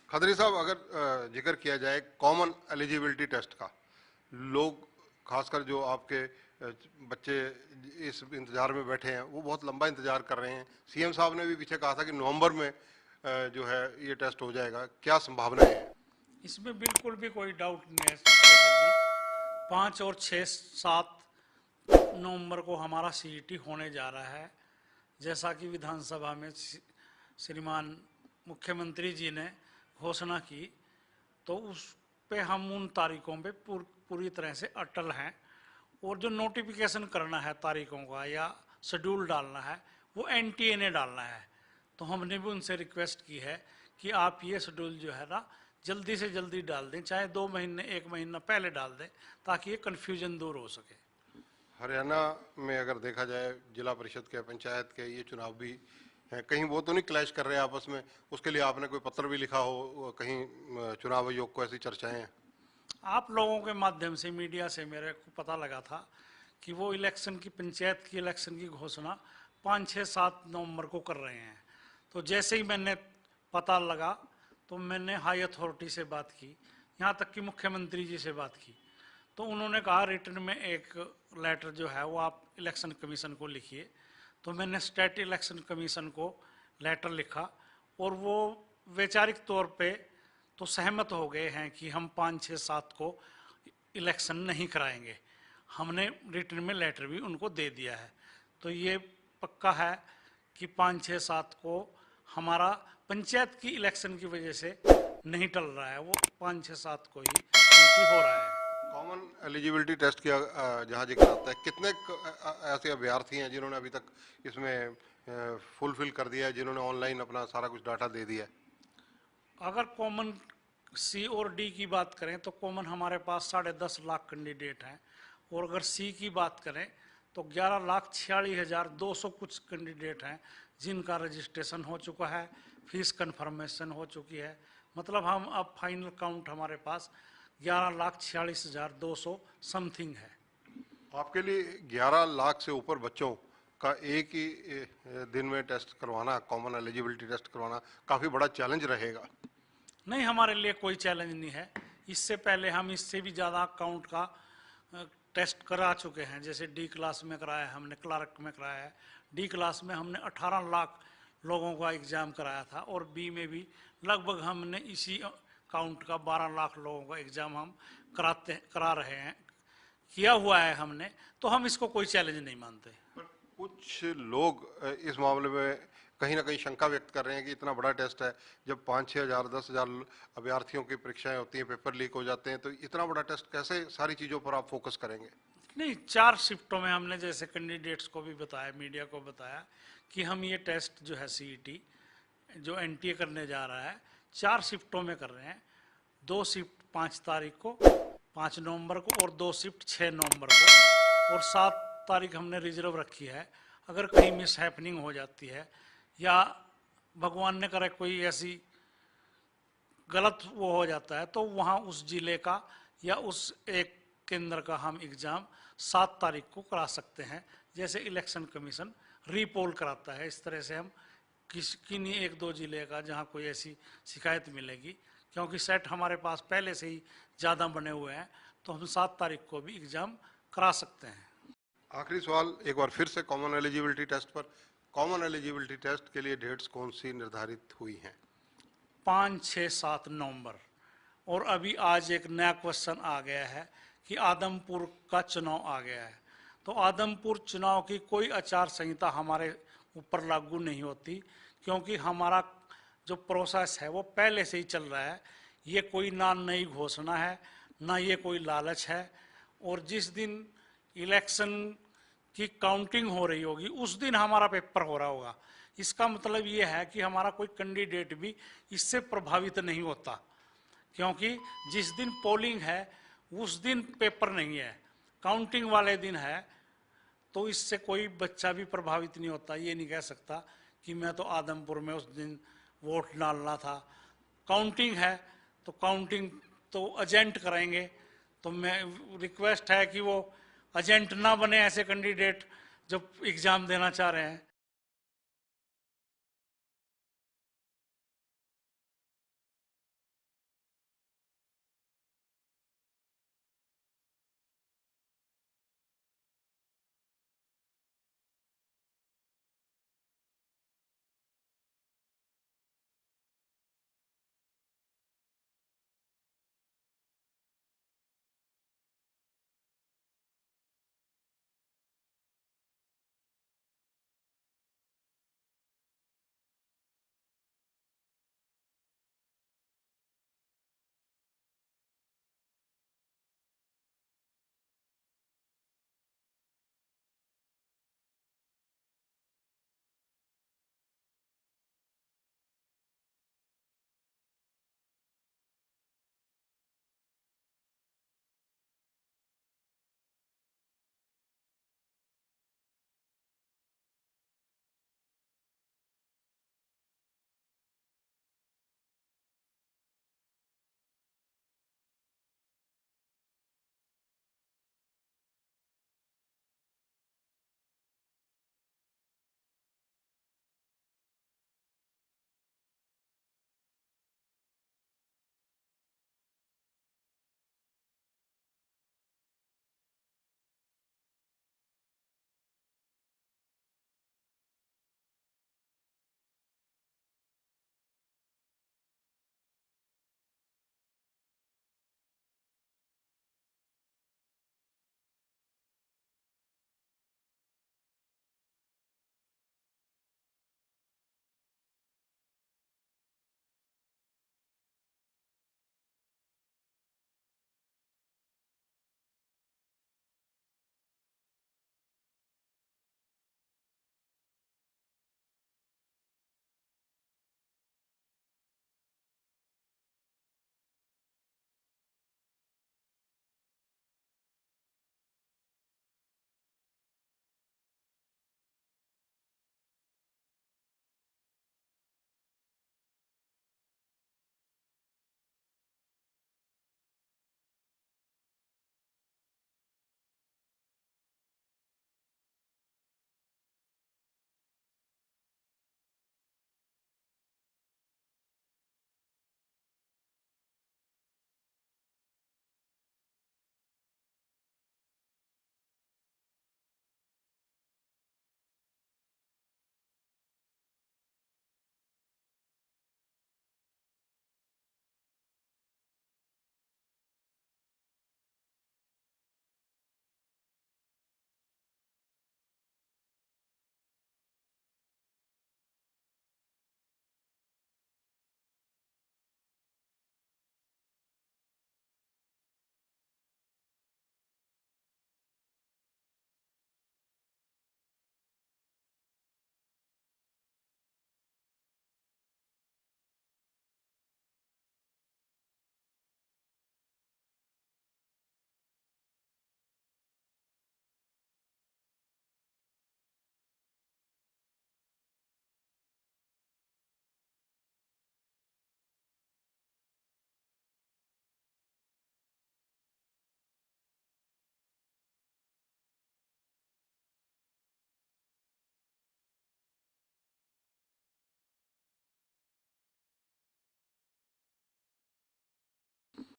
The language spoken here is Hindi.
खदरी साहब, अगर जिक्र किया जाए कॉमन एलिजिबिलिटी टेस्ट का, लोग खासकर जो आपके बच्चे इस इंतजार में बैठे हैं वो बहुत लंबा इंतजार कर रहे हैं। सीएम साहब ने भी पीछे कहा था कि नवंबर में जो है ये टेस्ट हो जाएगा, क्या संभावनाएं हैं? इसमें बिल्कुल भी कोई डाउट नहीं है शेखर जी। 5 और 6, 7 नवंबर को हमारा सीईटी होने जा रहा है। जैसा कि विधानसभा में श्रीमान मुख्यमंत्री जी ने घोषणा की, तो उस पे हम उन तारीखों पे पूरी तरह से अटल हैं। और जो नोटिफिकेशन करना है तारीखों का या शेड्यूल डालना है, वो एनटीए ने डालना है। तो हमने भी उनसे रिक्वेस्ट की है कि आप ये शेड्यूल जो है ना जल्दी से जल्दी डाल दें, चाहे 2 महीने 1 महीना पहले डाल दें, ताकि ये कन्फ्यूजन दूर हो सके। हरियाणा में अगर देखा जाए जिला परिषद के, पंचायत के ये चुनाव भी हैं, कहीं वो तो नहीं क्लैश कर रहे हैं आपस में? उसके लिए आपने कोई पत्र भी लिखा हो, कहीं चुनाव आयोग को ऐसी चर्चाएं हैं? आप लोगों के माध्यम से, मीडिया से मेरे को पता लगा था कि वो इलेक्शन की, पंचायत की इलेक्शन की घोषणा 5, 6, 7 नवंबर को कर रहे हैं। तो जैसे ही मैंने पता लगा तो मैंने हाई अथॉरिटी से बात की, यहाँ तक कि मुख्यमंत्री जी से बात की। तो उन्होंने कहा रिटर्न में एक लेटर जो है वो आप इलेक्शन कमीशन को लिखिए। तो मैंने स्टेट इलेक्शन कमीशन को लेटर लिखा, और वो वैचारिक तौर पे तो सहमत हो गए हैं कि हम 5, 6, 7 को इलेक्शन नहीं कराएंगे। हमने रिटर्न में लेटर भी उनको दे दिया है। तो ये पक्का है कि 5, 6, 7 को हमारा पंचायत की इलेक्शन की वजह से नहीं टल रहा है, वो 5, 6, 7 को ही हो रहा है। कॉमन एलिजिबिलिटी टेस्ट की जहाँ जिक्र आता है, कितने ऐसे अभ्यर्थी हैं जिन्होंने अभी तक इसमें फुलफिल कर दिया है, जिन्होंने ऑनलाइन अपना सारा कुछ डाटा दे दिया है? अगर कॉमन सी और डी की बात करें तो कॉमन हमारे पास 10.5 लाख कैंडिडेट हैं, और अगर सी की बात करें तो 11,46,200 कुछ कैंडिडेट हैं जिनका रजिस्ट्रेशन हो चुका है, फीस कन्फर्मेशन हो चुकी है। मतलब हम अब फाइनल काउंट हमारे पास 11,46,200 समथिंग है। आपके लिए 11 लाख से ऊपर बच्चों का एक ही दिन में टेस्ट करवाना, कॉमन एलिजिबिलिटी टेस्ट करवाना काफ़ी बड़ा चैलेंज रहेगा। नहीं, हमारे लिए कोई चैलेंज नहीं है। इससे पहले हम इससे भी ज़्यादा काउंट का टेस्ट करा चुके हैं। जैसे डी क्लास में कराया है हमने, क्लार्क में कराया है। डी क्लास में हमने 18 लाख लोगों का एग्ज़ाम कराया था, और बी में भी लगभग हमने इसी काउंट का 12 लाख लोगों का एग्ज़ाम हम करा रहे हैं, किया हुआ है हमने। तो हम इसको कोई चैलेंज नहीं मानते। पर कुछ लोग इस मामले में कहीं ना कहीं शंका व्यक्त कर रहे हैं कि इतना बड़ा टेस्ट है, जब 5-6 हज़ार 10 हज़ार अभ्यर्थियों की परीक्षाएं होती हैं, पेपर लीक हो जाते हैं, तो इतना बड़ा टेस्ट कैसे सारी चीज़ों पर आप फोकस करेंगे? नहीं, 4 शिफ्टों में हमने जैसे कैंडिडेट्स को भी बताया, मीडिया को बताया कि हम ये टेस्ट जो है सीईटी जो एनटीए करने जा रहा है 4 शिफ्टों में कर रहे हैं। 2 शिफ्ट 5 तारीख को, 5 नवंबर को, और 2 शिफ्ट 6 नवंबर को, और 7 तारीख हमने रिजर्व रखी है। अगर कहीं मिस हैपनिंग हो जाती है या भगवान ने करे कोई ऐसी गलत वो हो जाता है, तो वहाँ उस जिले का या उस एक केंद्र का हम एग्ज़ाम 7 तारीख को करा सकते हैं, जैसे इलेक्शन कमीशन रीपोल कराता है। इस तरह से हम किन्हीं 1-2 जिले का जहाँ कोई ऐसी शिकायत मिलेगी, क्योंकि सेट हमारे पास पहले से ही ज़्यादा बने हुए हैं, तो हम 7 तारीख को भी एग्ज़ाम करा सकते हैं। आखिरी सवाल एक बार फिर से कॉमन एलिजिबिलिटी टेस्ट पर। कॉमन एलिजिबिलिटी टेस्ट के लिए डेट्स कौन सी निर्धारित हुई हैं? 5, 6, 7 नवंबर। और अभी आज एक नया क्वेश्चन आ गया है कि आदमपुर का चुनाव आ गया है। तो आदमपुर चुनाव की कोई आचार संहिता हमारे ऊपर लागू नहीं होती, क्योंकि हमारा जो प्रोसेस है वो पहले से ही चल रहा है। ये कोई ना नई घोषणा है, ना ये कोई लालच है। और जिस दिन इलेक्शन की काउंटिंग हो रही होगी उस दिन हमारा पेपर हो रहा होगा। इसका मतलब ये है कि हमारा कोई कैंडिडेट भी इससे प्रभावित नहीं होता, क्योंकि जिस दिन पोलिंग है उस दिन पेपर नहीं है, काउंटिंग वाले दिन है। तो इससे कोई बच्चा भी प्रभावित नहीं होता। ये नहीं कह सकता कि मैं तो आदमपुर में उस दिन वोट डालना था। काउंटिंग है तो काउंटिंग तो एजेंट कराएंगे। तो मैं रिक्वेस्ट है कि वो एजेंट ना बने ऐसे कैंडिडेट जो एग्ज़ाम देना चाह रहे हैं।